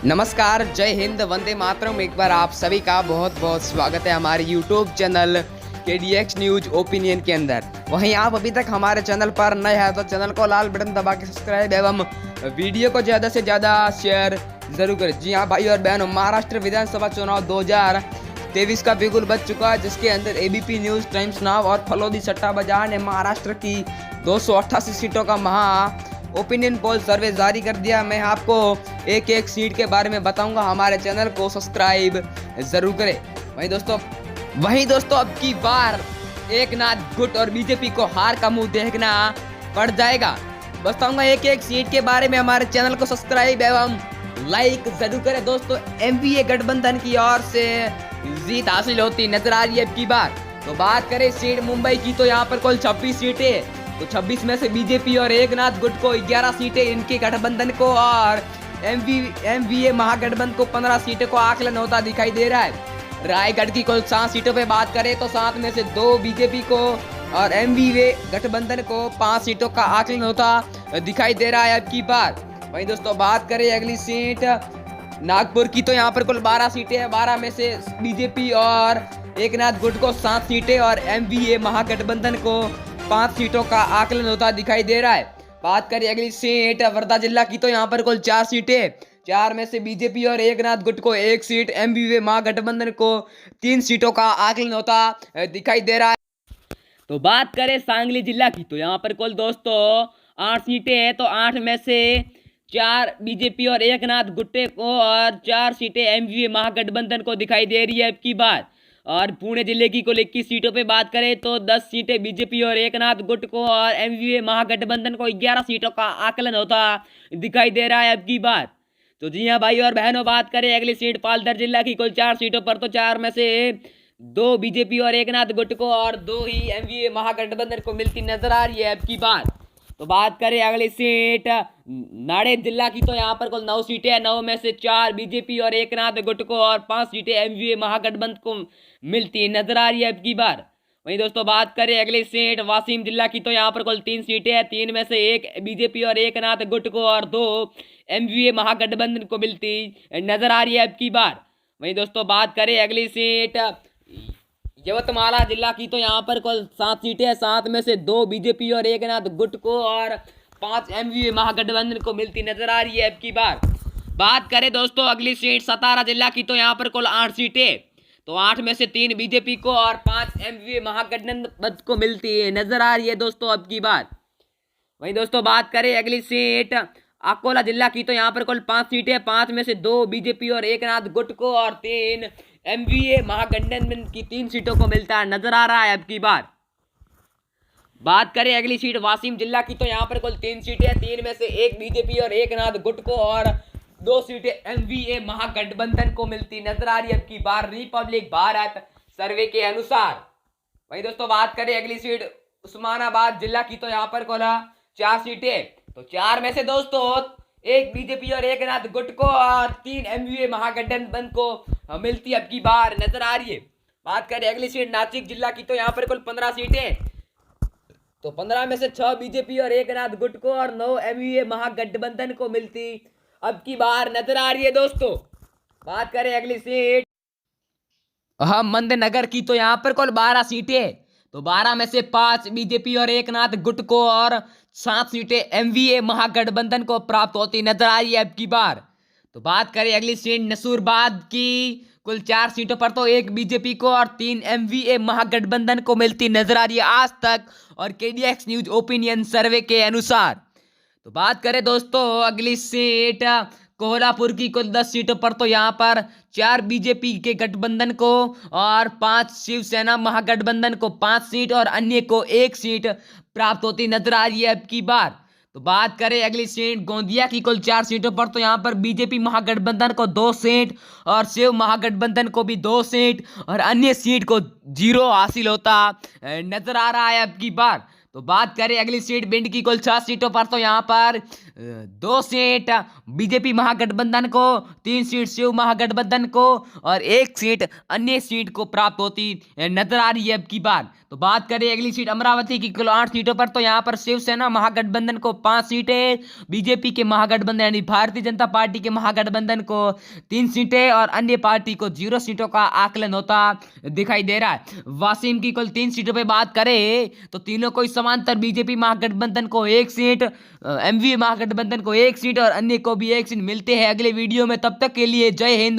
नमस्कार, जय हिंद, वंदे मातरम। एक बार आप सभी का बहुत बहुत स्वागत है हमारे YouTube channel KDX news opinion के अंदर। वहीं आप अभी तक हमारे चैनल पर नए हैं तो चैनल को लाल बटन दबा के सब्सक्राइब एवं वीडियो को ज़्यादा से ज़्यादा शेयर जरूर करें। जी हाँ भाई और बहनों, महाराष्ट्र विधानसभा चुनाव 2023 का बिगुल बज चुका है, जिसके अंदर ABP न्यूज़, टाइम्स नाउ और फलोदी सट्टा बाजार ने महाराष्ट्र की 288 सीटों का महा ओपिनियन पोल सर्वे जारी कर दिया। मैं आपको एक एक सीट के बारे में बताऊंगा। हमारे चैनल को सब्सक्राइब जरूर करें। वहीं दोस्तों अब की बार एकनाथ गुट और बीजेपी को हार का मुंह देखना पड़ जाएगा। बताऊंगा एक एक सीट के बारे में। हमारे चैनल को सब्सक्राइब एवं लाइक जरूर करें। दोस्तों MVA गठबंधन की ओर से जीत हासिल होती नजर आ रही है अब की बार। तो बात करें सीट मुंबई की, तो यहाँ पर कुल 26 सीटें, तो 26 में से बीजेपी और एकनाथ गुट को 11 सीटें इनके गठबंधन को, और MVA महागठबंधन को 15 सीटों को आकलन होता दिखाई दे रहा है। रायगढ़ की कुल 7 सीटों पे बात करें तो 7 में से 2 बीजेपी को और MVA गठबंधन को 5 सीटों का आकलन होता दिखाई दे रहा है अब की बार। वहीं दोस्तों बात करें अगली सीट नागपुर की, तो यहाँ पर कुल 12 सीटें हैं। 12 में से बीजेपी और एकनाथ गुट को 7 सीटें और MVA महागठबंधन को 5 सीटों का आकलन होता दिखाई दे रहा है। बात करें अगली सीट वर्धा जिला की, तो यहाँ पर कुल 4 सीटें। 4 में से बीजेपी और एकनाथ गुट को 1 सीट, MVA महागठबंधन को 3 सीटों का आकलन होता दिखाई दे रहा है। तो बात करें सांगली जिला की, तो यहाँ पर कुल दोस्तों 8 सीटें हैं। तो 8 में से 4 बीजेपी और एकनाथ गुट्टे को और 4 सीटें MVA महागठबंधन को दिखाई दे रही है अब की बार। और पुणे जिले की कुल 21 सीटों पे बात करें तो 10 सीटें बीजेपी और एकनाथ गुट को और MVA महागठबंधन को 11 सीटों का आकलन होता दिखाई दे रहा है अब की बार। तो जी हाँ भाई और बहनों, बात करें अगली सीट पालघर जिला की, कुल 4 सीटों पर, तो 4 में से 2 बीजेपी और एकनाथ गुट को और 2 ही MVA महागठबंधन को मिलती नजर आ रही है अब की बार। तो बात करें अगली सीट नांदेड़ जिला की, तो यहाँ पर कुल 9 सीटें हैं। 9 में से 4 बीजेपी और एकनाथ गुट को और 5 सीटें MVA महागठबंधन को मिलती नजर आ रही है अब की बार। वहीं दोस्तों बात करें अगली सीट वाशिम जिला की, तो यहाँ पर कुल 3 सीटें हैं। 3 में से 1 बीजेपी और एकनाथ गुट को और 2 MVA महागठबंधन को मिलती नजर आ रही है अब की बार। वहीं दोस्तों बात करें अगली सीट यवतमाला जिला की, तो यहाँ पर कुल 7 सीटें हैं। 7 में से 2 बीजेपी और एकनाथ गुट को और 5 MVA महागठबंधन को मिलती नजर आ रही है अब की बार। बात करें दोस्तों अगली सीट सतारा जिला की, तो यहाँ पर कुल 8 सीटें। तो 8 में से 3 बीजेपी को और 5 MVA महागठबंधन को मिलती नजर आ रही है दोस्तों अब की बार। वहीं दोस्तों बात करें अगली सीट अकोला जिला की, तो यहाँ पर कुल 5 सीटें। 5 में से 2 बीजेपी और एकनाथ गुट को और 3 MVA महागठबंधन की 3 सीटों को मिलता नजर आ रहा है अब की बार। बात करें अगली सीट वाशिम जिला की, तो यहाँ पर कुल 3 सीटें। 3 में से 1 बीजेपी और एकनाथ गुट को और 2 सीटें MVA महागठबंधन को मिलती नजर आ रही है अब की बार, रिपब्लिक भारत सर्वे के अनुसार। वहीं दोस्तों बात करें अगली सीट उस्मानाबाद जिला की, तो यहाँ पर कुल 4 सीटें। तो 4 में से दोस्तों 1 बीजेपी और एकनाथ गुट को और 3 MVA महागठबंधन को मिलती अब की बार नजर आ रही है। बात करें अगली सीट नासिक जिला की, तो यहाँ पर कुल 15 सीटें। तो 15 में से 6 बीजेपी और एकनाथ गुट को और 9 MVA महागठबंधन को मिलती अब की बार नजर आ रही है दोस्तों। बात करें अगली सीट अहमदनगर की, तो यहाँ पर कुल 12 सीटें। तो 12 में से 5 बीजेपी और एकनाथ गुट को और 7 सीटें MVA महागठबंधन को प्राप्त होती नजर आ रही है अब की बार। तो बात करें अगली सीट नसूरबाद की, कुल 4 सीटों पर, तो 1 बीजेपी को और 3 MVA महागठबंधन को मिलती नजर आ रही है आज तक और KDX न्यूज ओपिनियन सर्वे के अनुसार। तो बात करें दोस्तों अगली सीट कोल्हापुर की, कुल 10 सीटों पर, तो यहाँ पर 4 बीजेपी के गठबंधन को और 5 शिवसेना महागठबंधन को 5 सीट और अन्य को 1 सीट प्राप्त होती नजर आ रही है अब की बार। तो बात करें अगली सीट गोंदिया की, कुल 4 सीटों पर, तो यहाँ पर बीजेपी महागठबंधन को 2 सीट और शिव महागठबंधन को भी 2 सीट और अन्य सीट को 0 हासिल होता नजर आ रहा है अब की बार। तो बात करें अगली सीट भिंड की, कुल 6 सीटों पर, तो यहाँ पर 2 सीट बीजेपी महागठबंधन को, 3 सीट शिव महागठबंधन को और 1 सीट अन्य सीट को प्राप्त होती नजर आ रही है अब की बार। तो बात करें अगली सीट अमरावती की कुल 8 सीटों पर, तो यहाँ पर शिवसेना महागठबंधन को 5 सीटें, बीजेपी के महागठबंधन यानी भारतीय जनता पार्टी के महागठबंधन को 3 सीटें और अन्य पार्टी को 0 सीटों का आकलन होता दिखाई दे रहा है। वासिम की कुल 3 सीटों पर बात करें तो तीनों को समांतर, बीजेपी महागठबंधन को 1 सीट, एमवी महागठबंधन को 1 सीट और अन्य को भी 1 सीट मिलते हैं अगले वीडियो में। तब तक के लिए जय हिंद।